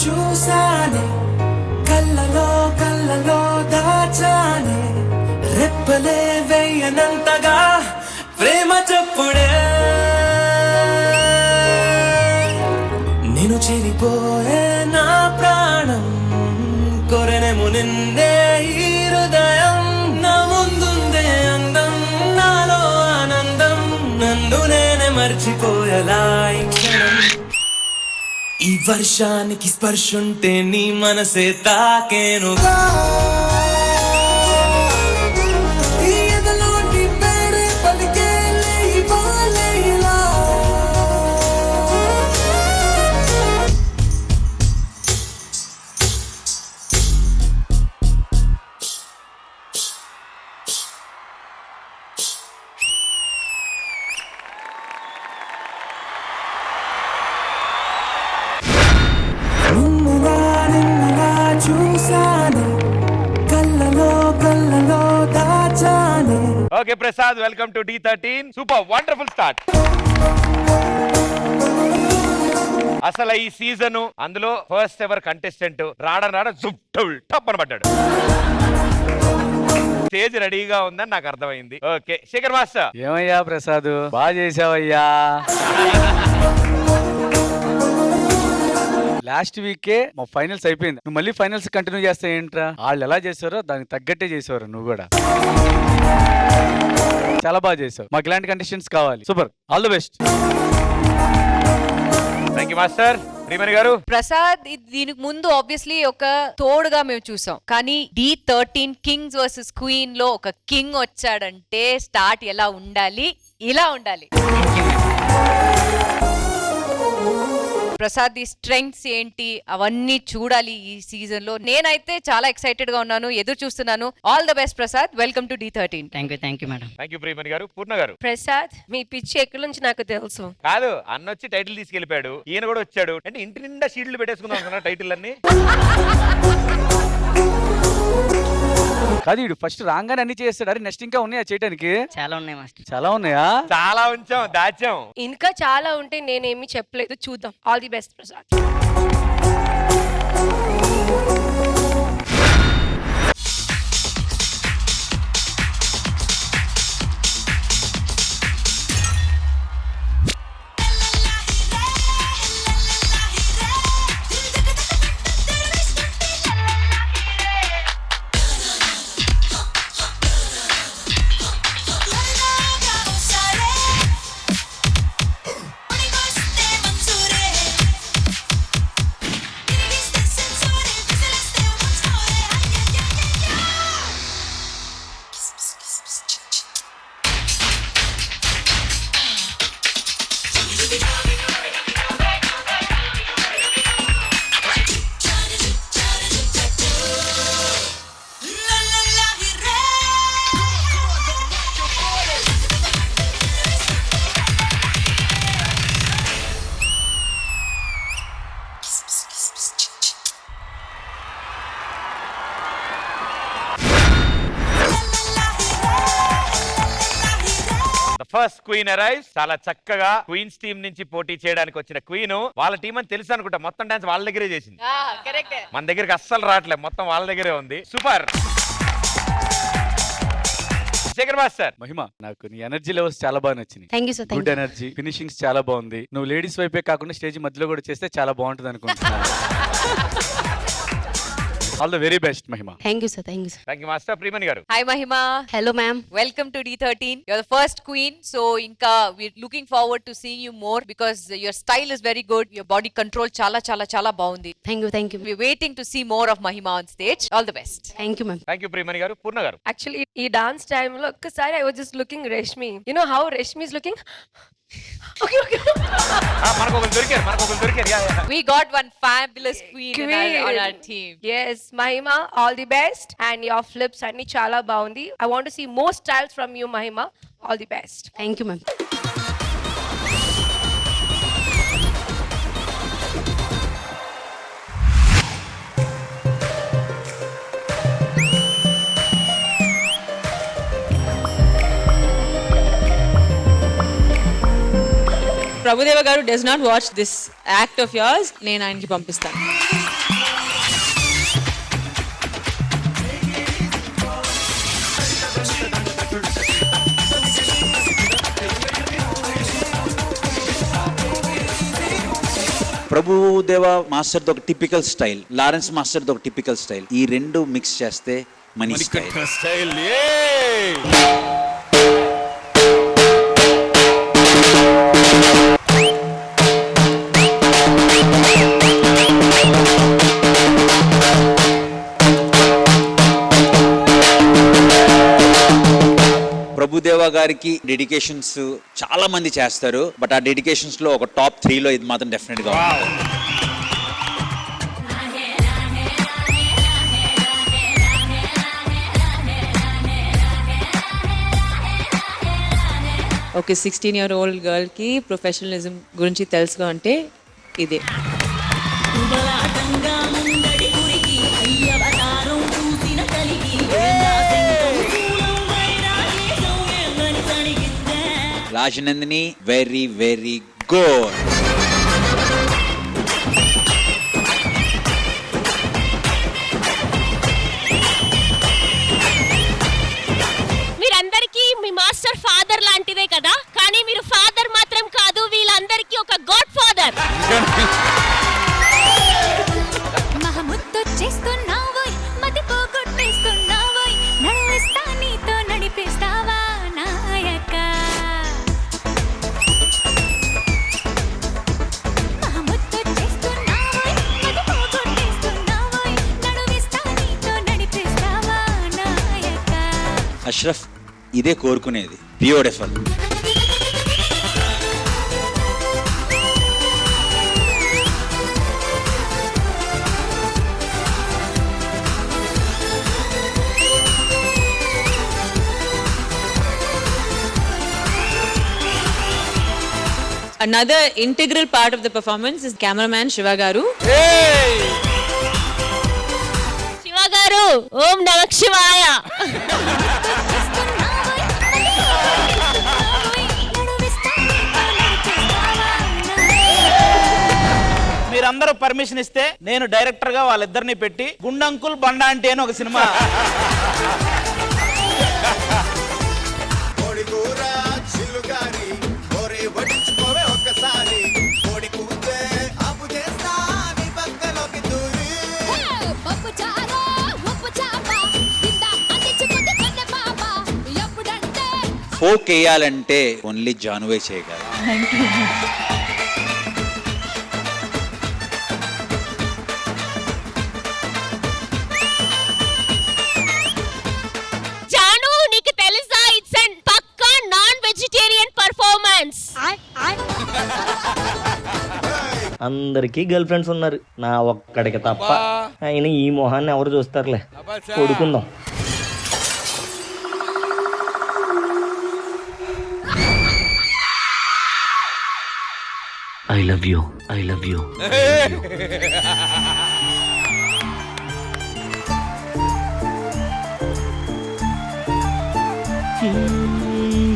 చూసానే కళ్ళలో కళ్ళలో దాచానే రెప్పలే వేయనంతగా ప్రేమ చెప్పుడే నేను చెరిపోయే నా ప్రాణం కొరనేమో నిన్నే ఈ హృదయం నా ముందుందే అందం నాలో ఆనందం నన్ను నేనే మర్చిపోయేలా ఈ క్షణం ఈ వర్షానికి స్పర్శుంటే నీ మనసే తాకేనుగా ఈ ఎదలోని పేరే పలికేలే ఇవాళే ఇలా నిన్నుగా చూసానే కళ్ళలో కళ్ళలో దాచానే. Okay Prasad, welcome to D13. Super wonderful start. అసలు ఈ సీజన్ అందులో ఫస్ట్ ఎవర్ కంటెస్టెంట్ రాడ జుప్టల్ టప్ అని పడ్డాడు. స్టేజ్ రెడీగా ఉందని నాకు అర్థమైంది. Okay Shekhar master. ఏమయ్యా ప్రసాద్, బాగా చేసావయ్యా. లాస్ట్ వీకే మా ఫైనల్స్ అయిపోయింది. నువ్వు మళ్ళీ ఫైనల్స్ కంటిన్యూ చేస్తా ఏంట్రా? వాళ్ళు ఎలా చేసారో దానికి తగ్గట్టే చేసేవారు నువ్వు కూడా. చాలా బాగా చేసావు. మాకు ఇలాంటి కండిషన్స్ కావాలి. Super, all the best. Thank you master. Shreemani గారు. ప్రసాద్ దీనికి ముందు ఆబ్వియస్లీ ఒక తోడుగా మేము చూసాం, కానీ D13 కింగ్స్ వర్సెస్ క్వీన్ లో ఒక కింగ్ వచ్చాడంటే స్టార్ట్ ఎలా ఉండాలి, ఇలా ఉండాలి. ప్రసాద్ ది స్ట్రెంగ్స్ ఏంటి అవన్నీ చూడాలి ఈ సీజన్ లో. నేనైతే చాలా ఎక్సైటెడ్ గా ఉన్నాను, ఎదురు చూస్తున్నాను. All the best Prasad, welcome to D13. Thank you madam. Thank you Priyamani garu. Poorna గారు. ప్రసాద్, మీ పిచ్చి ఎక్కడి నుంచి నాకు తెలుసు. కాదు, అన్న వచ్చి టైటిల్ తీసుకెళ్లిపోయాడు, ఈయన కూడా వచ్చాడు. అంటే ఇంటి నిండా షీల్డ్లు పెట్టేసుకుందాం అనుకున్నా టైటిల్ అన్ని. కాదు, వీడు ఫస్ట్ రాగానే అన్ని చేస్తాడు. అరే నెక్స్ట్ ఇంకా ఉన్నాయా చేయడానికి? చాలా ఉన్నాయి మాస్టర్. చాలా ఉన్నాయా? చాలా ఉంచాం, దాచాం. ఇంకా చాలా ఉంటే నేనేమి చెప్పలేదు, చూద్దాం. All the best Prasad. First queen arrives. చాలా చక్కగా క్వీన్స్ టీం నుంచి పోటీ చేయడానికి వచ్చిన క్వీన్ వాళ్ళ టీం అని తెలుసు అనుకుంటా. మొత్తం డాన్స్ వాళ్ళ దగ్గరే చేసింది, మన దగ్గరికి అస్సలు రావట్లేదు. మొత్తం వాళ్ళ దగ్గరే ఉంది. సూపర్. శేఖర్ మాస్టర్. మహిమ, నాకు నీ ఎనర్జీ లెవెల్స్ చాలా బాగా నచ్చింది. Thank you sir. Good energy, finishings చాలా బాగుంది. నువ్వు లేడీస్ వైపే కాకుండా స్టేజ్ మధ్యలో కూడా చేస్తే చాలా బాగుంటుంది అనుకుంటున్నాను. All the very best Mahima. Thank you sir. Thank you sir. Thank you master. Priyamani garu. Hi Mahima. Hello ma'am. Welcome to D13. You're the first queen, so ఇంకా we're looking forward to seeing you more because your style is very good. Your body control చాలా బాగుంది. Thank you. Thank you. We're waiting to see more of Mahima on stage. All the best. Thank you ma'am. Thank you Priyamani garu. Poorna garu. Actually ఈ dance టైంలో ఒక్కసారి I was just looking Reshmi. You know how Reshmi is looking. Okay okay. మనకు ఒకరు దొరికారు. We got one fabulous queen on our team. Yes, Mahima, all the best and your flips అన్ని చాలా బాగుంది. I want to see more styles from you Mahima. All the best. Thank you ma'am. Prabhudeva గారు does not watch this act of yours. నేను ఆయనకి పంపిస్తాను. ప్రభుదేవ మాస్టర్ది ఒక typical style, Lawrence మాస్టర్ది ఒక typical style, ఈ రెండు మిక్స్ చేస్తే మనీ స్టైల్. ప్రభుదేవ గారికి డెడికేషన్స్ చాలా మంది చేస్తారు, బట్ ఆ డెడికేషన్స్ లో ఒక టాప్ 3లో ఇది మాత్రం డెఫినెట్ గా ఉంటుంది. ఒక 16-year-old గర్ల్కి ప్రొఫెషనలిజం గురించి తెలుసు అంటే ఇదే. Rajanandini very very good. మీరందరికీ మీ మాస్టర్ ఫాదర్ లాంటిదే కదా, కానీ మీరు ఫాదర్ మాత్రం కాదు, వీళ్ళందరికీ ఒక గాడ్ ఫాదర్. మహముద్దొచ్చేస్తున్నావోయ్, మతి పోగొట్టేస్తున్నావోయ్, నడువిస్తా నీతో నడిపిస్తావా నాయక. మహముద్దొచ్చేస్తున్నావోయ్, మతి పోగొట్టేస్తున్నావోయ్, నడువిస్తా నీతో నడిపిస్తావా నాయక. అష్రఫ్ ఇదే కోరుకునేది, beautiful. Another integral part of the performance is cameraman Shiva garu. Shiva గారు, ఓం నమః శివాయ. మీరందరూ పర్మిషన్ ఇస్తే నేను డైరెక్టర్ గా వాళ్ళిద్దరిని పెట్టి గుండంకుల్ బండ అంటే అని ఒక సినిమా. ఫోక్ వేయాలంటే ఓన్లీ జానువే చేయగలరు. జాను, నీకు తెలుసా ఇట్స్ అన్ పక్కా నాన్ వెజిటేరియన్ పర్ఫార్మెన్స్. అందరికీ గర్ల్ ఫ్రెండ్స్ ఉన్నారు, నా ఒక్కడికి తప్ప. అయినా ఈ మొహాన్ని ఎవరు చూస్తారులే, కొడుకుందాం. I love you, I love you.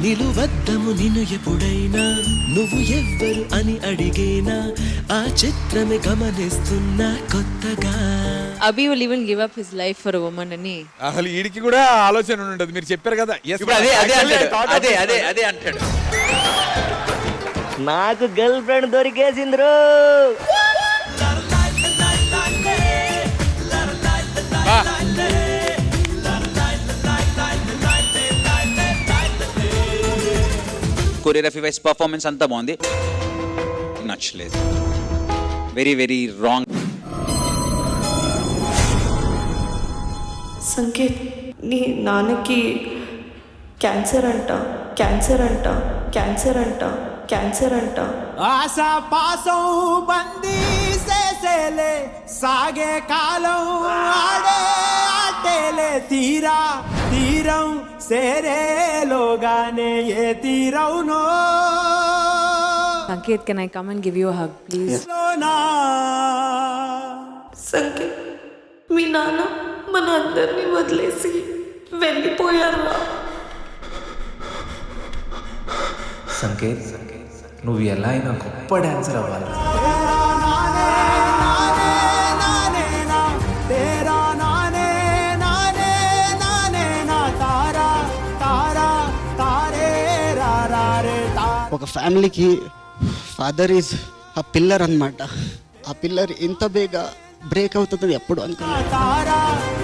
నిలువద్దము నిన్ను ఎప్పుడైనా, నువ్వు ఎవ్వరు అని అడిగేనా, ఆ చిత్రమే గమనిస్తున్నా కొత్తగా. Abhi will even give up his life for a woman ani. అసలు వీడికి కూడా ఆలోచన ఉండదు, మీరు చెప్పారు కదా. ఇప్పుడు అదే అంటాడు. నాకు గర్ల్ ఫ్రెండ్ దొరికేసింద్రు. కొరియోగ్రఫీ వైస్ పర్ఫార్మెన్స్ అంతా బాగుంది, నచ్చలేదు. Very very wrong. సంకేత్, నీ నాన్నకి క్యాన్సర్ అంట, క్యాన్సర్ అంట, క్యాన్సర్ అంట, క్యాన్సర్ అంట. ఆశా పాసం బందీ చేసేలే, సాగే కాలం ఆడే ఆటేలే, తీరా తీరం సేరేలోగానే ఏ తీరవునో. Sanket, can I come and give you a hug, please? Sanket, మీ నాన్న మన అందరినీ వదిలేసి వెళ్ళిపోయారా? సంకేత్, నువ్వు ఎలా అయినా గొప్ప డాన్సర్ అవ్వాలి. ఒక ఫ్యామిలీకి ఫాదర్ ఈజ్ ఆ పిల్లర్ అన్నమాట. ఆ పిల్లర్ ఇంత బేగా బ్రేక్ అవుతుందని ఎప్పుడు అనుకున్నాను.